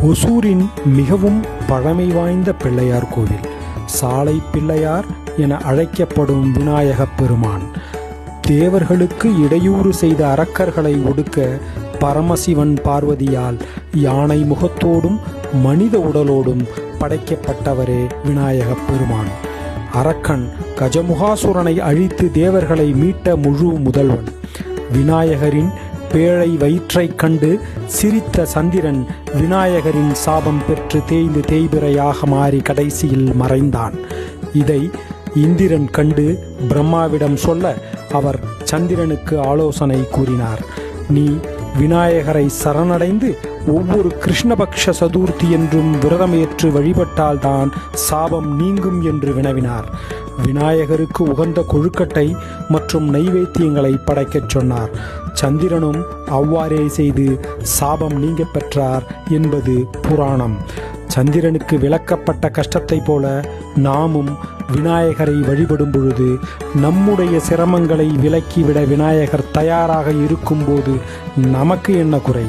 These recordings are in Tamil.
ஒசூரின் மிகவும் பழமை வாய்ந்த பிள்ளையார் கோவில், சாலை பிள்ளையார் என அழைக்கப்படும் விநாயகப் பெருமான், தேவர்களுக்கு இடையூறு செய்த அரக்கர்களை ஒடுக்க பரமசிவன் பார்வதியால் யானை முகத்தோடும் மனித உடலோடும் படைக்கப்பட்டவரே விநாயகப் பெருமான். அரக்கன் கஜமுகாசுரனை அழித்து தேவர்களை மீட்ட முழு முதல்வன். விநாயகரின் பேழை வயிற்றைக் கண்டு சிரித்த சந்திரன் விநாயகரின் சாபம் பெற்று தேய்ந்து தேய்பிறையாக மாறி கடைசியில் மறைந்தான். இதை இந்திரன் கண்டு பிரம்மாவிடம் சொல்ல அவர் சந்திரனுக்கு ஆலோசனை கூறினார். நீ விநாயகரை சரணடைந்து ஒவ்வொரு கிருஷ்ணபக்ஷ சதுர்த்தி என்றும் விரதமேற்று வழிபட்டால்தான் சாபம் நீங்கும் என்று வினவினார். விநாயகருக்கு உகந்த கொழுக்கட்டை மற்றும் நைவேத்தியங்களை படைக்கச் சொன்னார். சந்திரனும் அவ்வாறே செய்து சாபம் நீங்க பெற்றார் என்பது புராணம். சந்திரனுக்கு விலக்கப்பட்ட கஷ்டத்தைப் போல நாமும் விநாயகரை வழிபடும் பொழுது நம்முடைய சிரமங்களை விலக்கிவிட விநாயகர் தயாராக இருக்கும்போது நமக்கு என்ன குறை?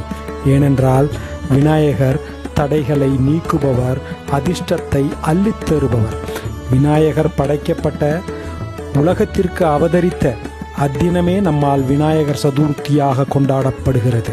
ஏனென்றால் விநாயகர் தடைகளை நீக்குபவர், அதிர்ஷ்டத்தை அள்ளித்தருபவர். விநாயகர் படைக்கப்பட்ட உலகத்திற்கு அவதரித்த அத்தினமே நம்மால் விநாயகர் சதுர்த்தியாக கொண்டாடப்படுகிறது.